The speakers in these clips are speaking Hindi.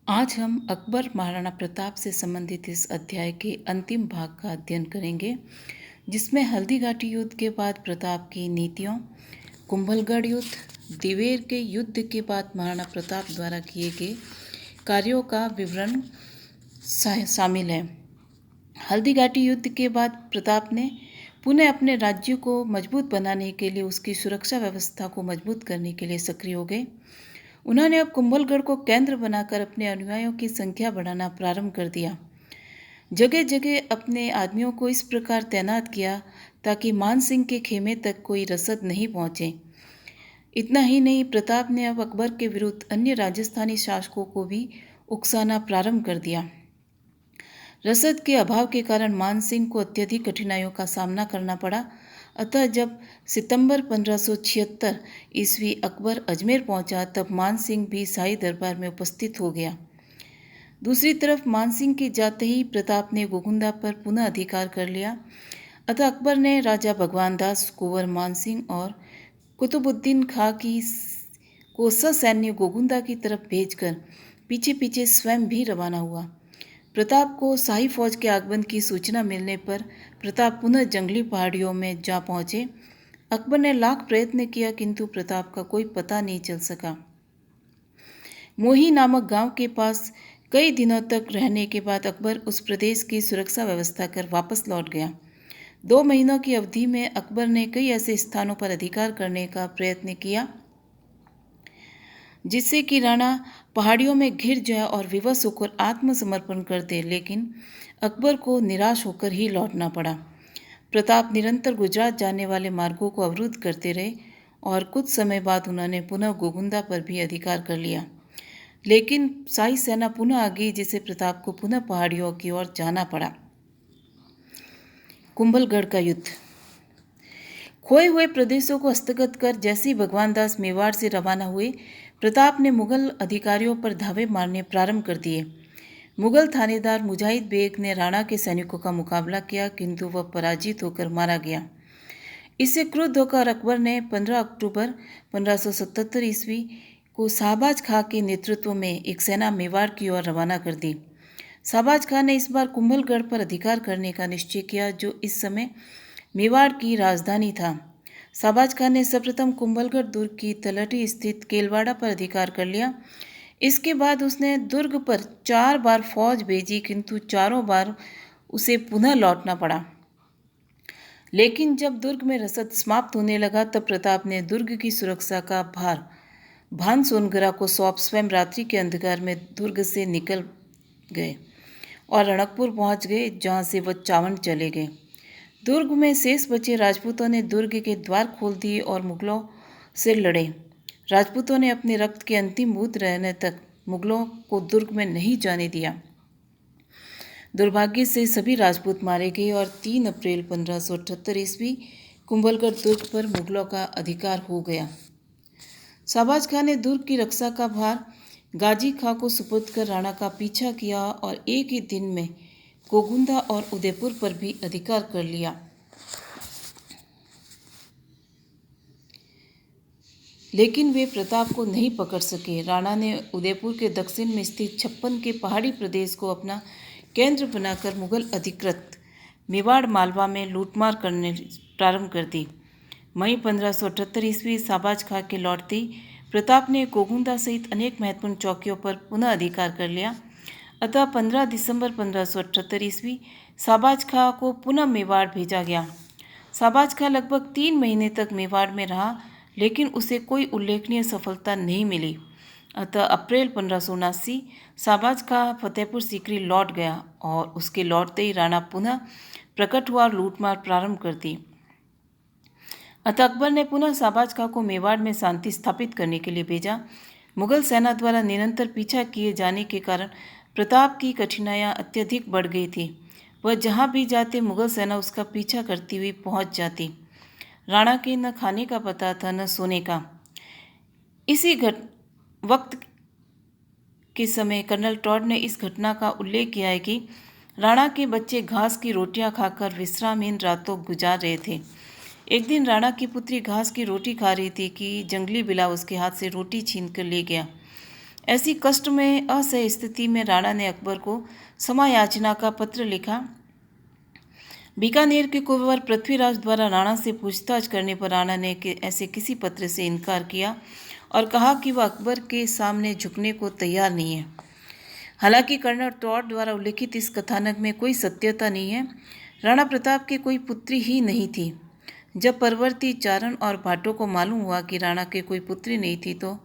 आज हम अकबर महाराणा प्रताप से संबंधित इस अध्याय के अंतिम भाग का अध्ययन करेंगे, जिसमें हल्दी घाटी युद्ध के बाद प्रताप की नीतियों, कुंभलगढ़ युद्ध, दिवेर के युद्ध के बाद महाराणा प्रताप द्वारा किए गए कार्यों का विवरण शामिल है। हल्दी घाटी युद्ध के बाद प्रताप ने पुनः अपने राज्य को मजबूत बनाने के लिए उसकी सुरक्षा व्यवस्था को मजबूत करने के लिए सक्रिय हो गए। उन्होंने अब कुंभलगढ़ को केंद्र बनाकर अपने अनुयायियों की संख्या बढ़ाना प्रारंभ कर दिया। जगह जगह अपने आदमियों को इस प्रकार तैनात किया ताकि मान सिंह के खेमे तक कोई रसद नहीं पहुंचे। इतना ही नहीं, प्रताप ने अब अकबर के विरुद्ध अन्य राजस्थानी शासकों को भी उकसाना प्रारंभ कर दिया। रसद के अभाव के कारण मान सिंह को अत्यधिक कठिनाइयों का सामना करना पड़ा। अतः जब सितंबर 1576 ईस्वी अकबर अजमेर पहुंचा, तब मान सिंह भी शाही दरबार में उपस्थित हो गया। दूसरी तरफ मान सिंह के जाते ही प्रताप ने गोगुंदा पर पुनः अधिकार कर लिया। अतः अकबर ने राजा भगवान दास, कुंवर मान सिंह और कुतुबुद्दीन खां को ससैन्य गोगुंदा की तरफ भेजकर पीछे पीछे स्वयं भी रवाना हुआ। प्रताप को शाही फौज के आगमन की सूचना मिलने पर प्रताप पुनः जंगली पहाड़ियों में जा पहुंचे। अकबर ने लाख प्रयत्न किया, किंतु प्रताप का कोई पता नहीं चल सका। मोही नामक गांव के पास कई दिनों तक रहने के बाद अकबर उस प्रदेश की सुरक्षा व्यवस्था कर वापस लौट गया। 2 महीनों की अवधि में अकबर ने कई ऐसे स्थानों पर अधिकार करने का प्रयत्न किया जिससे कि राणा पहाड़ियों में घिर जाए और विवश होकर आत्मसमर्पण कर दे, लेकिन अकबर को निराश होकर ही लौटना पड़ा। प्रताप निरंतर गुजरात जाने वाले मार्गों को अवरुद्ध करते रहे और कुछ समय बाद उन्होंने पुनः गोगुंदा पर भी अधिकार कर लिया, लेकिन शाही सेना पुनः आ गई, जिससे प्रताप को पुनः पहाड़ियों की ओर जाना पड़ा। कुंभलगढ़ का युद्ध। खोए हुए प्रदेशों को हस्तगत कर जैसे ही भगवान दास मेवाड़ से रवाना हुए, प्रताप ने मुगल अधिकारियों पर धावे मारने प्रारंभ कर दिए। मुगल थानेदार मुजाहिद बेग ने राणा के सैनिकों का मुकाबला किया, किंतु वह पराजित होकर मारा गया। इससे क्रुद्ध होकर अकबर ने 15 अक्टूबर 1577 ईस्वी को शाहबाज खां के नेतृत्व में एक सेना मेवाड़ की ओर रवाना कर दी। शाहबाज खां ने इस बार कुंभलगढ़ पर अधिकार करने का निश्चय किया, जो इस समय मेवाड़ की राजधानी था। शाहबाज खां ने सर्वप्रथम कुंभलगढ़ दुर्ग की तलहटी स्थित केलवाड़ा पर अधिकार कर लिया। इसके बाद उसने दुर्ग पर 4 बार फौज भेजी, किंतु चारों बार उसे पुनः लौटना पड़ा। लेकिन जब दुर्ग में रसद समाप्त होने लगा, तब प्रताप ने दुर्ग की सुरक्षा का भार भान सोनगरा को सौंप स्वयं रात्रि के अंधकार में दुर्ग से निकल गए और रणकपुर पहुंच गए, जहां से वह चावंड चले गए। दुर्ग में शेष बचे राजपूतों ने दुर्ग के द्वार खोल दिए और मुगलों से लड़े। राजपूतों ने अपने रक्त के अंतिम बूंद रहने तक मुगलों को दुर्ग में नहीं जाने दिया। दुर्भाग्य से सभी राजपूत मारे गए और 3 अप्रैल 1578 ईस्वी कुंभलगढ़ दुर्ग पर मुगलों का अधिकार हो गया। शाहबाज खां ने दुर्ग की रक्षा का भार गाजी खां को सुपुर्द कर राणा का पीछा किया और एक ही दिन में गोगुंदा और उदयपुर पर भी अधिकार कर लिया। लेकिन वे प्रताप को नहीं पकड़ सके। राणा ने उदयपुर के दक्षिण में स्थित 56 के पहाड़ी प्रदेश को अपना केंद्र बनाकर मुगल अधिकृत मेवाड़ मालवा में लूटमार करने प्रारंभ कर दी। मई 1578 ईस्वी शाहबाज खां के लौटते ही प्रताप ने गोगुंदा सहित अनेक महत्वपूर्ण चौकियों पर पुनः अधिकार कर लिया। अतः 15 दिसंबर 1578 ईस्वी शाहबाज खां को पुनः मेवाड़ भेजा गया। शाहबाज खां लगभग 3 महीने तक मेवाड़ में रहा, लेकिन उसे कोई उल्लेखनीय सफलता नहीं मिली। अतः अप्रैल 1579 शाहबाज खां फतेहपुर सीकरी लौट गया और उसके लौटते ही राणा पुनः प्रकट हुआ और लूटमार प्रारंभ कर दी। अतः अकबर ने पुनः शाहबाज खां को मेवाड़ में शांति स्थापित करने के लिए भेजा। मुगल सेना द्वारा निरंतर पीछा किए जाने के कारण प्रताप की कठिनाइयाँ अत्यधिक बढ़ गई थी। वह जहाँ भी जाते, मुगल सेना उसका पीछा करती हुई पहुँच जाती। राणा के न खाने का पता था, न सोने का। इसी वक्त के समय कर्नल टॉड ने इस घटना का उल्लेख किया है कि राणा के बच्चे घास की रोटियां खाकर विश्रामहीन रातों गुजार रहे थे। एक दिन राणा की पुत्री घास की रोटी खा रही थी कि जंगली बिल्ला उसके हाथ से रोटी छीन कर ले गया। ऐसी कष्ट में असह्य स्थिति में राणा ने अकबर को क्षमा याचना का पत्र लिखा। बीकानेर के कुंवर पृथ्वीराज द्वारा राणा से पूछताछ करने पर राणा ने ऐसे किसी पत्र से इनकार किया और कहा कि वह अकबर के सामने झुकने को तैयार नहीं है। हालांकि कर्नल टॉड द्वारा उल्लिखित इस कथानक में कोई सत्यता नहीं है। राणा प्रताप की कोई पुत्री ही नहीं थी। जब परवर्ती चारण और भाटों को मालूम हुआ कि राणा के कोई पुत्री नहीं थी तो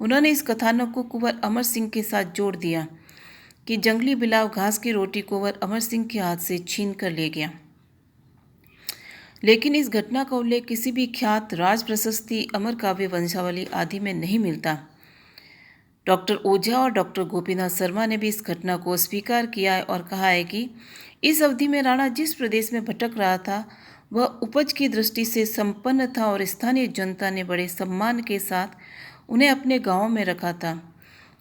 उन्होंने इस कथानक को कुंवर अमर सिंह के साथ जोड़ दिया कि जंगली बिलाव घास की रोटी कुंवर अमर सिंह के हाथ से छीन कर ले गया। लेकिन इस घटना का उल्लेख किसी भी ख्यात राज प्रशस्ति, अमर काव्य, वंशावली आदि में नहीं मिलता। डॉक्टर ओझा और डॉक्टर गोपीनाथ शर्मा ने भी इस घटना को स्वीकार किया है और कहा है कि इस अवधि में राणा जिस प्रदेश में भटक रहा था वह उपज की दृष्टि से संपन्न था और स्थानीय जनता ने बड़े सम्मान के साथ उन्हें अपने गांवों में रखा था।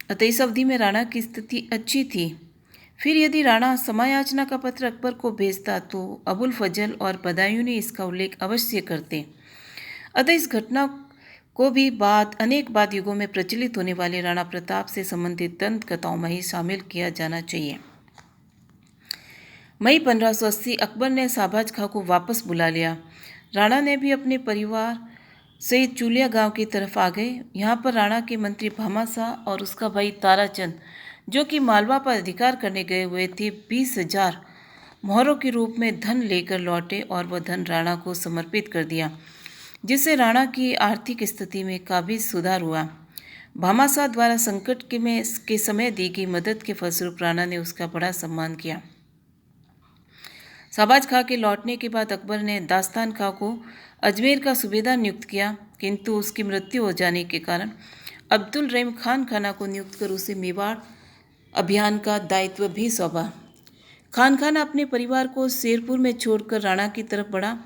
अतः इस अवधि में राणा की स्थिति अच्छी थी। फिर यदि राणा समायाचना का पत्र अकबर को भेजता तो अबुल फजल और बदायूनी इसका उल्लेख अवश्य करते। अतः इस घटना को भी अनेक बाद युगों में प्रचलित होने वाले राणा प्रताप से संबंधित दंत कथाओं में ही शामिल किया जाना चाहिए। मई 1580 अकबर ने शाहबाज खां को वापस बुला लिया। राणा ने भी अपने परिवार से चूलिया गांव की तरफ आ गए। यहाँ पर राणा के मंत्री भामाशाह और उसका भाई ताराचंद, जो कि मालवा पर अधिकार करने गए हुए थे, 20,000 मोहरों के रूप में धन लेकर लौटे और वह धन राणा को समर्पित कर दिया, जिससे राणा की आर्थिक स्थिति में काफ़ी सुधार हुआ। भामाशाह द्वारा संकट के समय दी गई मदद के फलस्वरूप राणा ने उसका बड़ा सम्मान किया। शाहबाज खां के लौटने के बाद अकबर ने दास्तान खां को अजमेर का सूबेदार नियुक्त किया, किंतु उसकी मृत्यु हो जाने के कारण अब्दुल रहीम खान खाना को नियुक्त कर उसे मेवाड़ अभियान का दायित्व भी सौंपा। खान खाना अपने परिवार को शेरपुर में छोड़कर राणा की तरफ बढ़ा,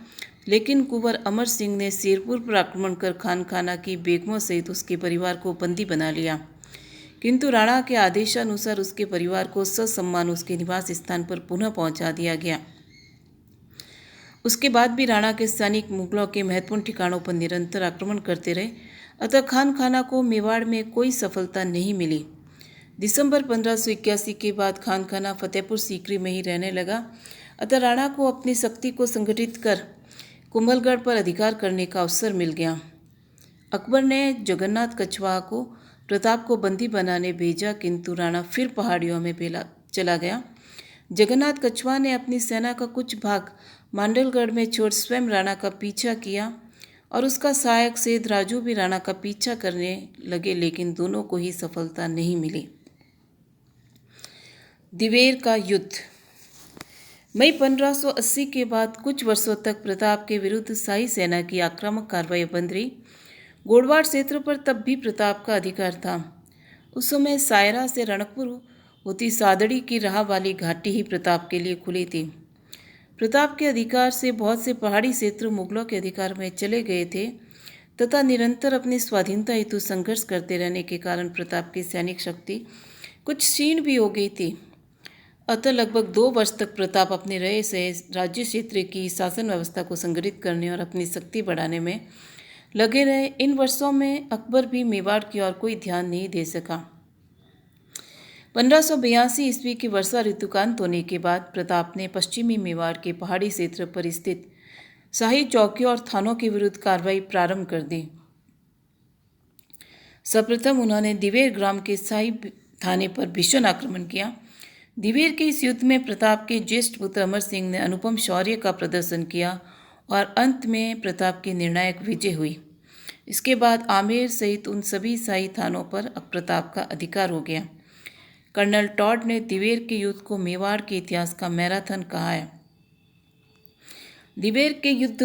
लेकिन कुंवर अमर सिंह ने शेरपुर पर आक्रमण कर खान खाना की बेगमों सहित उसके परिवार को बंदी बना लिया, किंतु राणा के आदेशानुसार उसके परिवार को ससम्मान उसके निवास स्थान पर पुनः पहुंचा दिया गया। उसके बाद भी राणा के सैनिक मुगलों के महत्वपूर्ण ठिकानों पर निरंतर आक्रमण करते रहे, अतः खान खाना को मेवाड़ में कोई सफलता नहीं मिली। दिसंबर 1581 के बाद खान खाना फतेहपुर सीकरी में ही रहने लगा, अतः राणा को अपनी शक्ति को संगठित कर कुंभलगढ़ पर अधिकार करने का अवसर मिल गया। अकबर ने जगन्नाथ कछवाहा को प्रताप को बंदी बनाने भेजा, किंतु राणा फिर पहाड़ियों में चला गया। जगन्नाथ कछवाहा ने अपनी सेना का कुछ भाग मांडलगढ़ में छोड़ स्वयं राणा का पीछा किया और उसका सहायक सेठ राजू भी राणा का पीछा करने लगे, लेकिन दोनों को ही सफलता नहीं मिली। दिवेर का युद्ध। मई 1580 के बाद कुछ वर्षों तक प्रताप के विरुद्ध शाही सेना की आक्रामक कार्रवाई बंद रही। गोड़वाड़ क्षेत्र पर तब भी प्रताप का अधिकार था। उस समय सायरा से रणकपुर होती सादड़ी की राह वाली घाटी ही प्रताप के लिए खुली थी। प्रताप के अधिकार से बहुत से पहाड़ी क्षेत्र मुगलों के अधिकार में चले गए थे तथा निरंतर अपनी स्वाधीनता हेतु संघर्ष करते रहने के कारण प्रताप की सैनिक शक्ति कुछ क्षीण भी हो गई थी। अतः लगभग 2 वर्ष तक प्रताप अपने रहे से राज्य क्षेत्र की शासन व्यवस्था को संगठित करने और अपनी शक्ति बढ़ाने में लगे रहे। इन वर्षों में अकबर भी मेवाड़ की ओर कोई ध्यान नहीं दे सका। 1582 ईस्वी की वर्षा ऋतु का अंत होने के बाद प्रताप ने पश्चिमी मेवाड़ के पहाड़ी क्षेत्र पर स्थित शाही चौकियों और थानों के विरुद्ध कार्रवाई प्रारंभ कर दी। सर्वप्रथम उन्होंने दिवेर ग्राम के शाही थाने पर भीषण आक्रमण किया। दिवेर के इस युद्ध में प्रताप के ज्येष्ठ पुत्र अमर सिंह ने अनुपम शौर्य का प्रदर्शन किया और अंत में प्रताप की निर्णायक विजय हुई। इसके बाद आमेर सहित उन सभी शाही थानों पर प्रताप का अधिकार हो गया। कर्नल टॉड ने दिवेर के युद्ध को मेवाड़ के इतिहास का मैराथन कहा है। दिवेर के युद्ध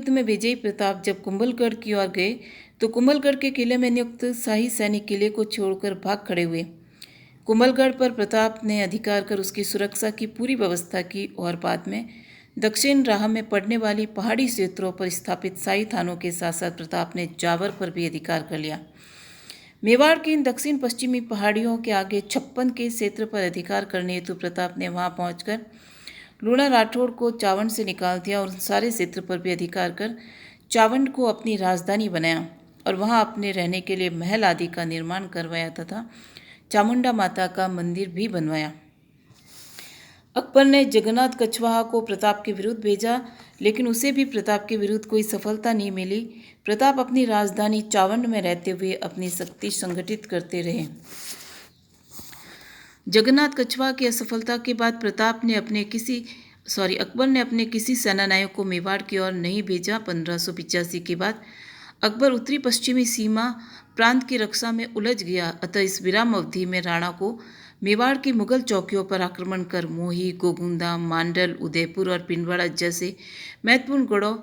में विजयी प्रताप जब कुंभलगढ़ की ओर गए तो कुंभलगढ़ के किले में नियुक्त शाही सैनिक किले को छोड़कर भाग खड़े हुए। कुंभलगढ़ पर प्रताप ने अधिकार कर उसकी सुरक्षा की पूरी व्यवस्था की और बाद में दक्षिण राह में पड़ने वाली पहाड़ी क्षेत्रों पर स्थापित शाही थानों के साथ साथ प्रताप ने जावर पर भी अधिकार कर लिया। मेवाड़ की इन दक्षिण पश्चिमी पहाड़ियों के आगे 56 के क्षेत्र पर अधिकार करने हेतु प्रताप ने वहां पहुंचकर लूणा राठौड़ को चावड़ से निकाल दिया और सारे क्षेत्र पर भी अधिकार कर चावंड को अपनी राजधानी बनाया और वहां अपने रहने के लिए महल आदि का निर्माण करवाया तथा चामुंडा माता का मंदिर भी बनवाया। अकबर ने जगन्नाथ कछवाहा को प्रताप के विरुद्ध भेजा, लेकिन उसे भी प्रताप के विरुद्ध कोई सफलता नहीं मिली। प्रताप अपनी राजधानी चावंड में रहते हुए अपनी शक्ति संगठित करते रहे। जगन्नाथ कछवाहा की असफलता के बाद अकबर ने अपने किसी सेनानायक को मेवाड़ की ओर नहीं भेजा। 1585 के बाद अकबर उत्तरी पश्चिमी सीमा प्रांत की रक्षा में उलझ गया, अतः इस विराम अवधि में राणा को मेवाड़ की मुगल चौकियों पर आक्रमण कर मोही, गोगुंदा, मांडल, उदयपुर और पिंडवाड़ा जैसे महत्वपूर्ण गढ़ों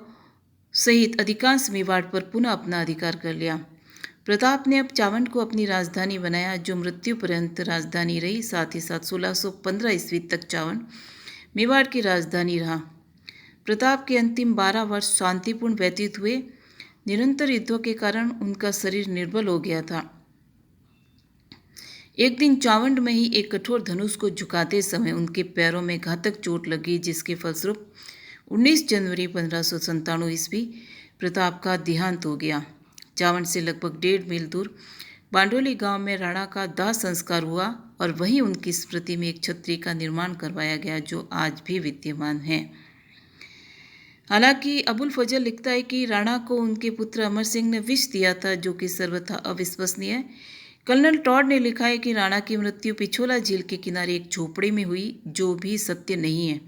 सहित अधिकांश मेवाड़ पर पुनः अपना अधिकार कर लिया। प्रताप ने अब चावंड को अपनी राजधानी बनाया, जो मृत्यु पर्यंत राजधानी रही। साथ ही साथ 1615 ईस्वी तक चावंड मेवाड़ की राजधानी रहा। प्रताप के अंतिम 12 वर्ष शांतिपूर्ण व्यतीत हुए। निरंतर युद्धों के कारण उनका शरीर निर्बल हो गया था। एक दिन चावंड में ही एक कठोर धनुष को झुकाते समय उनके पैरों में घातक चोट लगी, जिसके फलस्वरूप 19 जनवरी 1597 ईस्वी प्रताप का देहांत हो गया। चावंड से लगभग 1.5 मील दूर बांडोली गांव में राणा का दाह संस्कार हुआ और वहीं उनकी स्मृति में एक छतरी का निर्माण करवाया गया, जो आज भी विद्यमान है। हालांकि अबुल फजल लिखता है कि राणा को उनके पुत्र अमर सिंह ने विष दिया था, जो कि सर्वथा अविश्वसनीय है। कर्नल टॉड ने लिखा है कि राणा की मृत्यु पिछोला झील के किनारे एक झोपड़ी में हुई, जो भी सत्य नहीं है।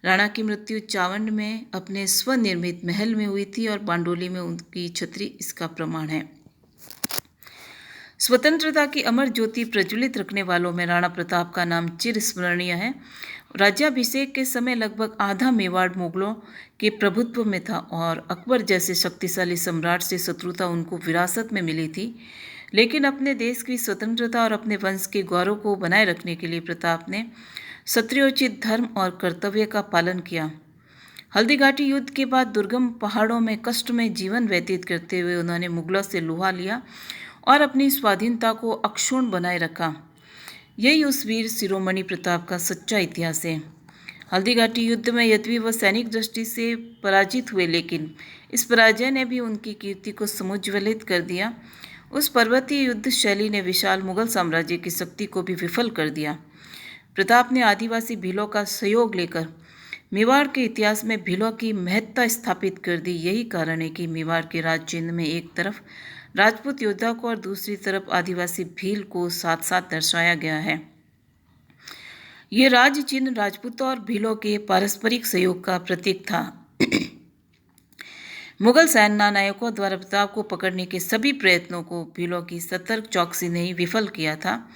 राणा की मृत्यु चावंड में अपने स्वनिर्मित महल में हुई थी और बांडोली में उनकी छतरी इसका प्रमाण है। स्वतंत्रता की अमर ज्योति प्रज्वलित रखने वालों में राणा प्रताप का नाम चिरस्मरणीय है। राज्याभिषेक के समय लगभग आधा मेवाड़ मुगलों के प्रभुत्व में था और अकबर जैसे शक्तिशाली सम्राट से शत्रुता उनको विरासत में मिली थी। लेकिन अपने देश की स्वतंत्रता और अपने वंश के गौरव को बनाए रखने के लिए प्रताप ने क्षत्रियोचित धर्म और कर्तव्य का पालन किया। हल्दीघाटी युद्ध के बाद दुर्गम पहाड़ों में कष्ट में जीवन व्यतीत करते हुए उन्होंने मुगलों से लोहा लिया और अपनी स्वाधीनता को अक्षुण्ण बनाए रखा। यही उस वीर शिरोमणि प्रताप का सच्चा इतिहास है। हल्दीघाटी युद्ध में यद्यपि वह सैनिक दृष्टि से पराजित हुए, लेकिन इस पराजय ने भी उनकी कीर्ति को समुज्ज्वलित कर दिया। उस पर्वतीय युद्ध शैली ने विशाल मुगल साम्राज्य की शक्ति को भी विफल कर दिया। प्रताप ने आदिवासी भीलों का सहयोग लेकर मेवाड़ के इतिहास में भीलों की महत्ता स्थापित कर दी। यही कारण है कि मेवाड़ के राज चिन्ह में एक तरफ राजपूत योद्धा को और दूसरी तरफ आदिवासी भील को साथ साथ दर्शाया गया है। ये राज चिन्ह राजपूतों और भीलों के पारस्परिक सहयोग का प्रतीक था। मुगल सेनानायकों द्वारा प्रताप को पकड़ने के सभी प्रयत्नों को भीलों की सतर्क चौकसी ने ही विफल किया था।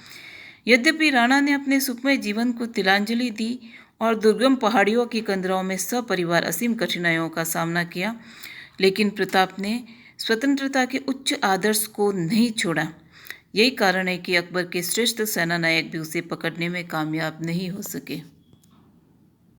यद्यपि राणा ने अपने सुखमय जीवन को तिलांजलि दी और दुर्गम पहाड़ियों की कंदराओं में सपरिवार असीम कठिनाइयों का सामना किया, लेकिन प्रताप ने स्वतंत्रता के उच्च आदर्श को नहीं छोड़ा। यही कारण है कि अकबर के श्रेष्ठ सेनानायक भी उसे पकड़ने में कामयाब नहीं हो सके।